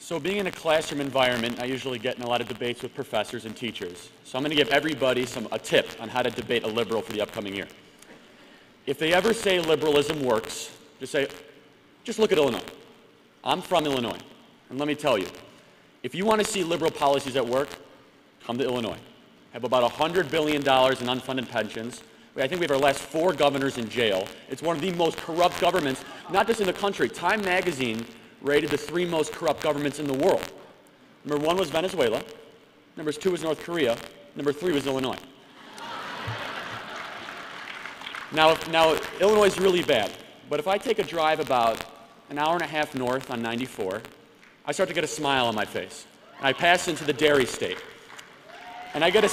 So being in a classroom environment, I usually get in a lot of debates with professors and teachers. So I'm going to give everybody a tip on how to debate a liberal for the upcoming year. If they ever say liberalism works, just look at Illinois. I'm from Illinois, and let me tell you, if you want to see liberal policies at work, come to Illinois. Have about $100 billion in unfunded pensions. I think we have our last 4 governors in jail. It's one of the most corrupt governments, not just in the country. Time magazine rated the 3 most corrupt governments in the world. Number 1 was Venezuela. Number 2 was North Korea. Number 3 was Illinois. Now, Illinois is really bad, but if I take a drive about an hour and a half north on 94, I start to get a smile on my face. And I pass into the dairy state. And I get a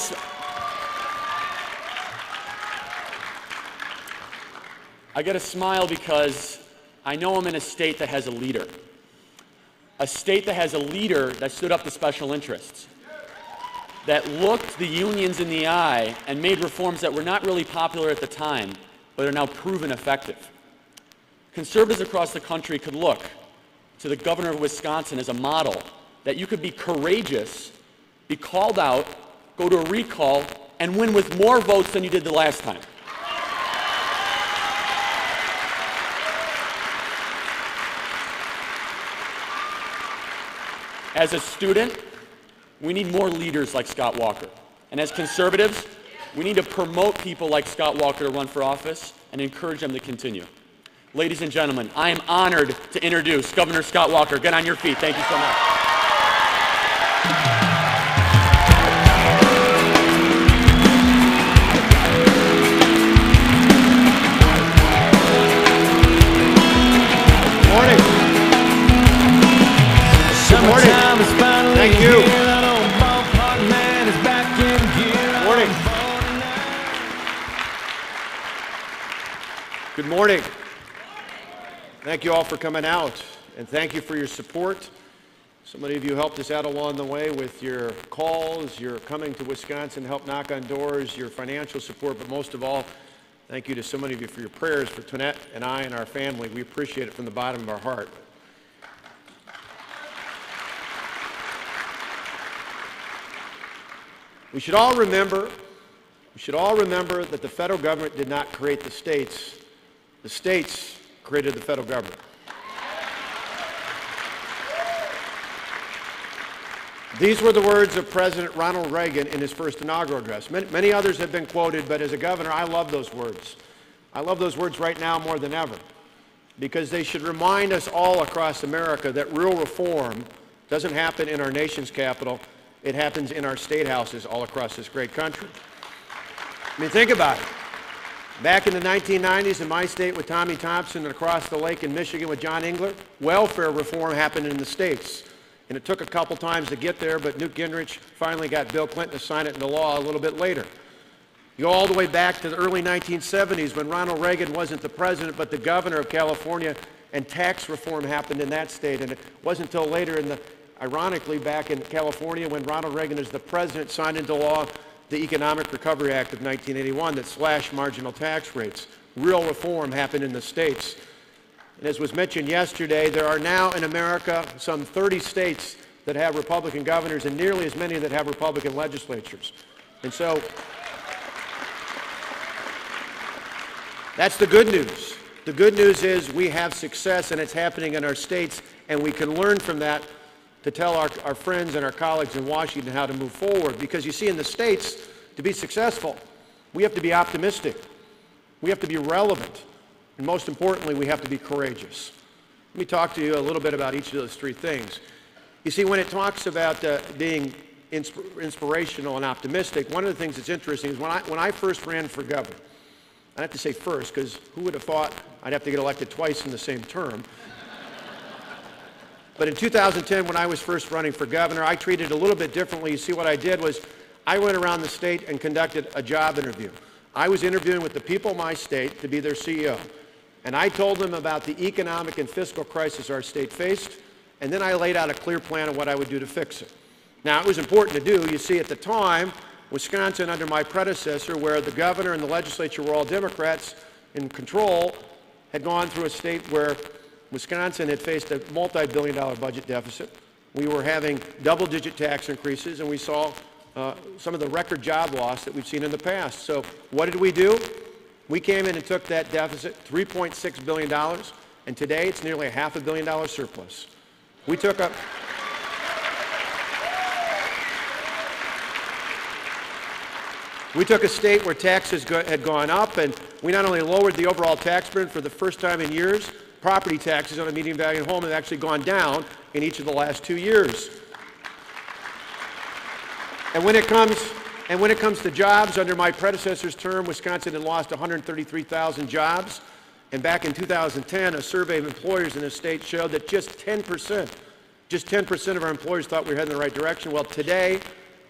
smile because I know I'm in a state that has a leader. A state that has a leader that stood up to special interests, that looked the unions in the eye and made reforms that were not really popular at the time, but are now proven effective. Conservatives across the country could look to the governor of Wisconsin as a model that you could be courageous, be called out, go to a recall, and win with more votes than you did the last time. As a student, we need more leaders like Scott Walker. And as conservatives, we need to promote people like Scott Walker to run for office and encourage them to continue. Ladies and gentlemen, I am honored to introduce Governor Scott Walker. Get on your feet. Thank you so much. Morning. Good morning. Thank you. Morning. Good morning. Thank you all for coming out, and thank you for your support. So many of you helped us out along the way with your calls, your coming to Wisconsin to help knock on doors, your financial support, but most of all, thank you to so many of you for your prayers for Tonette and I and our family. We appreciate it from the bottom of our heart. We should all remember that the federal government did not create the states. The states created the federal government. These were the words of President Ronald Reagan in his first inaugural address. Many others have been quoted, but as a governor, I love those words. I love those words right now more than ever, because they should remind us all across America that real reform doesn't happen in our nation's capital. It happens in our state houses all across this great country. I mean, think about it. Back in the 1990s in my state with Tommy Thompson and across the lake in Michigan with John Engler, welfare reform happened in the states. And it took a couple times to get there, but Newt Gingrich finally got Bill Clinton to sign it into law a little bit later. You go all the way back to the early 1970s when Ronald Reagan wasn't the president but the governor of California, and tax reform happened in that state. And it wasn't until later, ironically, back in California when Ronald Reagan as the president signed into law the Economic Recovery Act of 1981 that slashed marginal tax rates. Real reform happened in the states. And as was mentioned yesterday, there are now in America some 30 states that have Republican governors and nearly as many that have Republican legislatures. And so that's the good news. The good news is we have success and it's happening in our states, and we can learn from that to tell our friends and our colleagues in Washington how to move forward. Because you see, in the states, to be successful, we have to be optimistic. We have to be relevant. And most importantly, we have to be courageous. Let me talk to you a little bit about each of those 3 things. You see, when it talks about being inspirational and optimistic, one of the things that's interesting is when I first ran for governor, I have to say first, because who would have thought I'd have to get elected twice in the same term? But in 2010, when I was first running for governor, I treated it a little bit differently. You see, what I did was I went around the state and conducted a job interview. I was interviewing with the people of my state to be their CEO. And I told them about the economic and fiscal crisis our state faced, and then I laid out a clear plan of what I would do to fix it. Now, it was important to do. You see, at the time, Wisconsin, under my predecessor, where the governor and the legislature were all Democrats in control, had gone through a state where Wisconsin had faced a multi-billion-dollar budget deficit. we were having double-digit tax increases, and we saw some of the record job loss that we've seen in the past. So what did we do? We came in and took that deficit, $3.6 billion, and today it's nearly a $500 million surplus. We took a state where taxes had gone up, and we not only lowered the overall tax burden for the first time in years, property taxes on a median value home have actually gone down in each of the last 2 years. And when it comes to jobs, under my predecessor's term, Wisconsin had lost 133,000 jobs. And back in 2010, a survey of employers in the state showed that just 10% of our employers thought we were heading in the right direction. Well, today,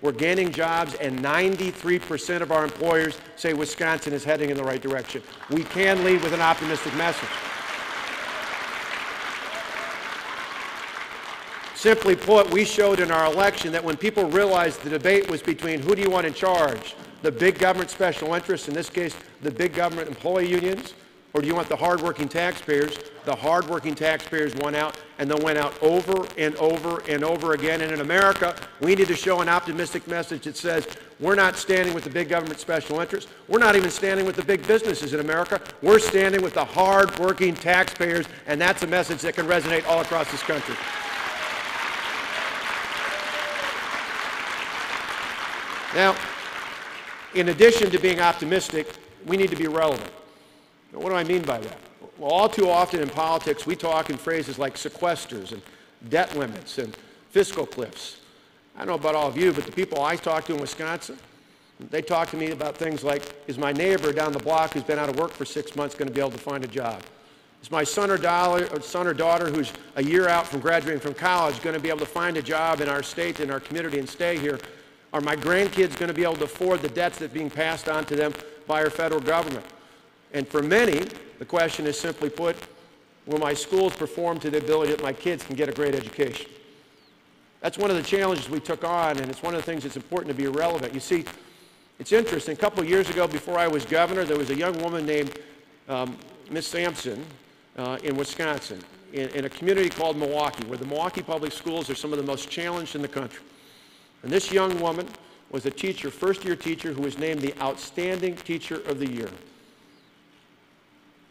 we're gaining jobs, and 93% of our employers say Wisconsin is heading in the right direction. We can lead with an optimistic message. Simply put, we showed in our election that when people realized the debate was between who do you want in charge, the big government special interests, in this case, the big government employee unions, or do you want the hardworking taxpayers? The hardworking taxpayers won out, and they went out over and over and over again. And in America, we need to show an optimistic message that says we're not standing with the big government special interests. We're not even standing with the big businesses in America. We're standing with the hardworking taxpayers, and that's a message that can resonate all across this country. Now, in addition to being optimistic, we need to be relevant. Now, what do I mean by that? Well, all too often in politics, we talk in phrases like sequesters and debt limits and fiscal cliffs. I don't know about all of you, but the people I talk to in Wisconsin, they talk to me about things like, is my neighbor down the block who's been out of work for 6 months going to be able to find a job? Is my son or daughter who's a year out from graduating from college going to be able to find a job in our state, in our community, and stay here? Are my grandkids going to be able to afford the debts that are being passed on to them by our federal government? And for many, the question is simply put, will my schools perform to the ability that my kids can get a great education? That's one of the challenges we took on, and it's one of the things that's important to be relevant. You see, it's interesting. A couple of years ago, before I was governor, there was a young woman named Miss Sampson in Wisconsin, in a community called Milwaukee, where the Milwaukee public schools are some of the most challenged in the country. And this young woman was a teacher, first-year teacher, who was named the Outstanding Teacher of the Year.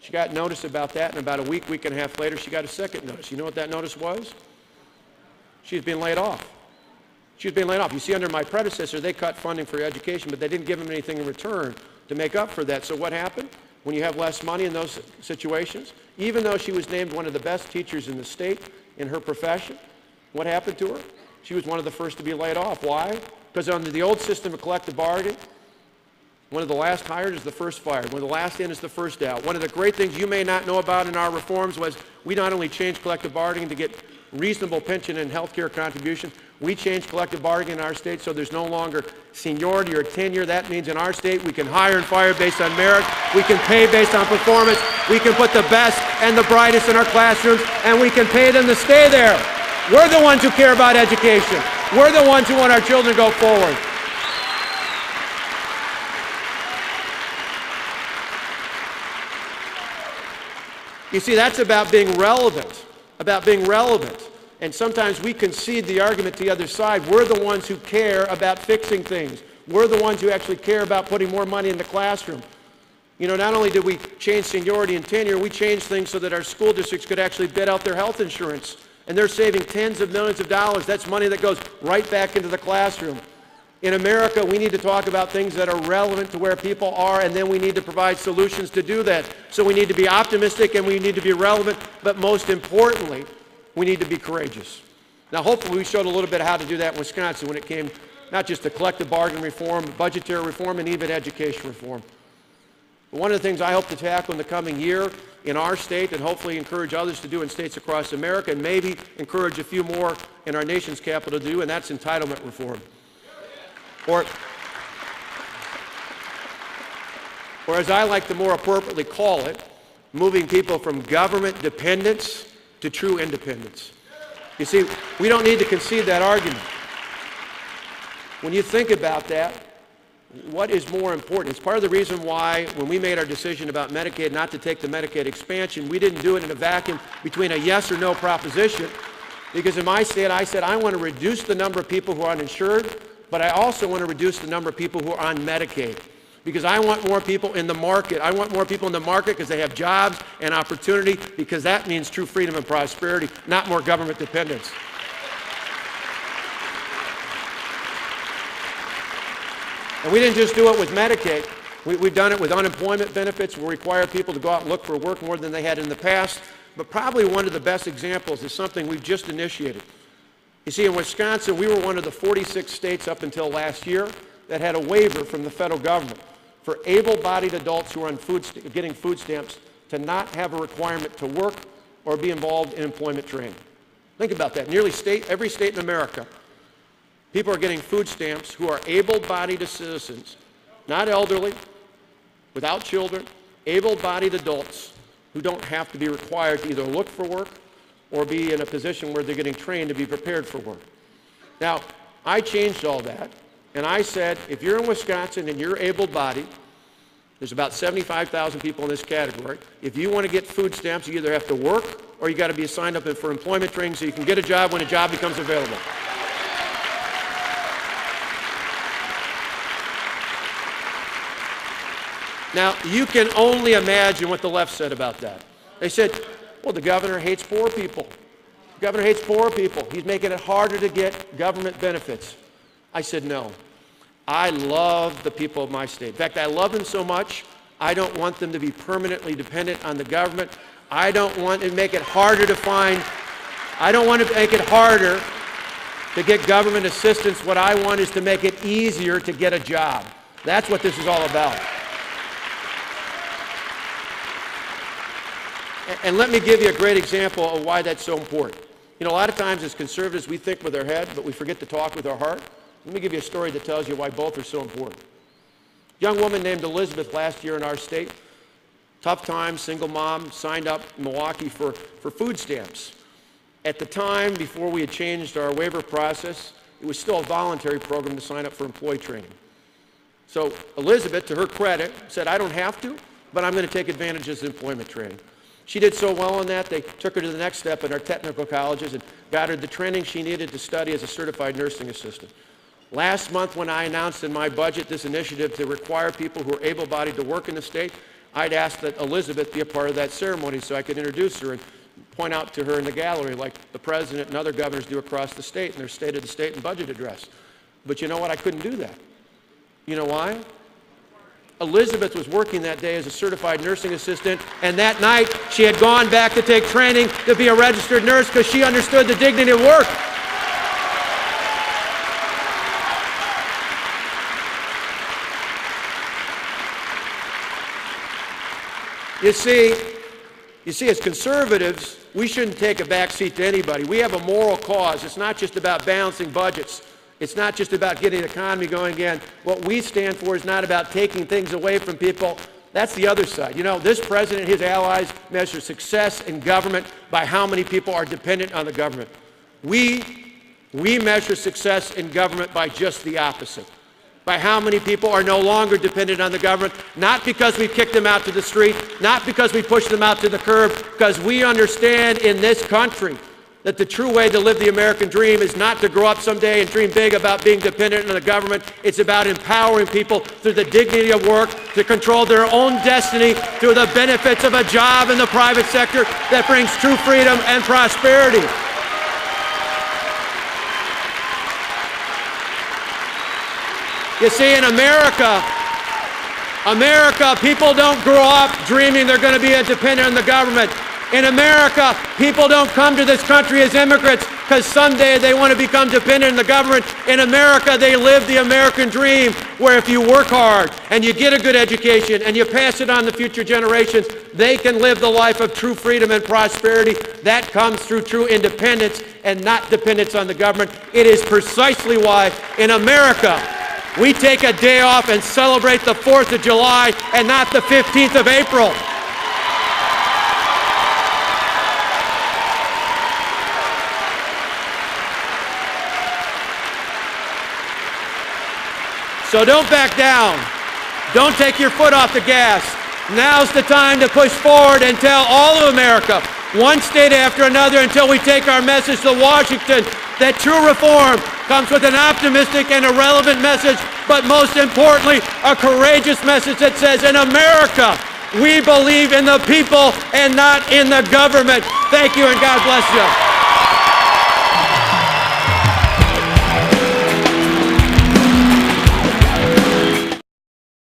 She got notice about that, and about a week and a half later, she got a second notice. You know what that notice was? She's been laid off. She was being laid off. You see, under my predecessor, they cut funding for education, but they didn't give them anything in return to make up for that. So what happened? When you have less money in those situations, even though she was named one of the best teachers in the state in her profession, what happened to her? She was one of the first to be laid off. Why? Because under the old system of collective bargaining, one of the last hired is the first fired. One of the last in is the first out. One of the great things you may not know about in our reforms was we not only changed collective bargaining to get reasonable pension and health care contributions, we changed collective bargaining in our state so there's no longer seniority or tenure. That means in our state we can hire and fire based on merit, we can pay based on performance, we can put the best and the brightest in our classrooms, and we can pay them to stay there. We're the ones who care about education. We're the ones who want our children to go forward. You see, that's about being relevant, And sometimes we concede the argument to the other side. We're the ones who care about fixing things. We're the ones who actually care about putting more money in the classroom. You know, not only did we change seniority and tenure, we changed things so that our school districts could actually bid out their health insurance. And they're saving tens of millions of dollars. That's money that goes right back into the classroom. In America, we need to talk about things that are relevant to where people are, and then we need to provide solutions to do that. So we need to be optimistic and we need to be relevant, but most importantly, we need to be courageous. Now, hopefully we showed a little bit of how to do that in Wisconsin when it came not just to collective bargaining reform, but budgetary reform, and even education reform. But one of the things I hope to tackle in the coming year in our state, and hopefully encourage others to do in states across America, and maybe encourage a few more in our nation's capital to do, and that's entitlement reform. Or as I like to more appropriately call it, moving people from government dependence to true independence. You see, we don't need to concede that argument. When you think about that, what is more important? It's part of the reason why when we made our decision about Medicaid not to take the Medicaid expansion, we didn't do it in a vacuum between a yes or no proposition. Because in my state, I said, I want to reduce the number of people who are uninsured, but I also want to reduce the number of people who are on Medicaid. Because I want more people in the market. I want more people in the market because they have jobs and opportunity, because that means true freedom and prosperity, not more government dependence. And we didn't just do it with Medicaid. We've done it with unemployment benefits. We require people to go out and look for work more than they had in the past. But probably one of the best examples is something we've just initiated. You see, in Wisconsin, we were one of the 46 states up until last year that had a waiver from the federal government for able-bodied adults who are on getting food stamps to not have a requirement to work or be involved in employment training. Think about that. Nearly every state in America, people are getting food stamps who are able-bodied citizens, not elderly, without children, able-bodied adults who don't have to be required to either look for work or be in a position where they're getting trained to be prepared for work. Now, I changed all that. And I said, if you're in Wisconsin and you're able-bodied, there's about 75,000 people in this category. If you want to get food stamps, you either have to work or you got to be signed up for employment training so you can get a job when a job becomes available. Now, you can only imagine what the left said about that. They said, well, the governor hates poor people. The governor hates poor people. He's making it harder to get government benefits. I said, no. I love the people of my state. In fact, I love them so much, I don't want them to be permanently dependent on the government. I don't want to make it harder to get government assistance. What I want is to make it easier to get a job. That's what this is all about. And let me give you a great example of why that's so important. You know, a lot of times as conservatives, we think with our head, but we forget to talk with our heart. Let me give you a story that tells you why both are so important. A young woman named Elizabeth last year in our state, tough time, single mom, signed up in Milwaukee for food stamps. At the time, before we had changed our waiver process, it was still a voluntary program to sign up for employee training. So Elizabeth, to her credit, said, I don't have to, but I'm going to take advantage of this employment training. She did so well on that, they took her to the next step in our technical colleges and got her the training she needed to study as a certified nursing assistant. Last month, when I announced in my budget this initiative to require people who are able-bodied to work in the state, I'd asked that Elizabeth be a part of that ceremony so I could introduce her and point out to her in the gallery like the president and other governors do across the state in their State of the State and budget address. But you know what? I couldn't do that. You know why? Elizabeth was working that day as a certified nursing assistant, and that night she had gone back to take training to be a registered nurse because she understood the dignity of work. You see, as conservatives, we shouldn't take a back seat to anybody. We have a moral cause. It's not just about balancing budgets. It's not just about getting the economy going again. What we stand for is not about taking things away from people. That's the other side. You know, this president and his allies measure success in government by how many people are dependent on the government. We measure success in government by just the opposite. By how many people are no longer dependent on the government, not because we've kicked them out to the street, not because we pushed them out to the curb, because we understand in this country that the true way to live the American dream is not to grow up someday and dream big about being dependent on the government. It's about empowering people through the dignity of work to control their own destiny through the benefits of a job in the private sector that brings true freedom and prosperity. You see, in America, people don't grow up dreaming they're going to be dependent on the government. In America, people don't come to this country as immigrants because someday they want to become dependent on the government. In America, they live the American dream where if you work hard and you get a good education and you pass it on to future generations, they can live the life of true freedom and prosperity. That comes through true independence and not dependence on the government. It is precisely why in America, we take a day off and celebrate the 4th of July and not the 15th of April. So don't back down. Don't take your foot off the gas. Now's the time to push forward and tell all of America one state after another until we take our message to Washington that true reform comes with an optimistic and a relevant message, but most importantly, a courageous message that says, in America, we believe in the people and not in the government. Thank you, and God bless you.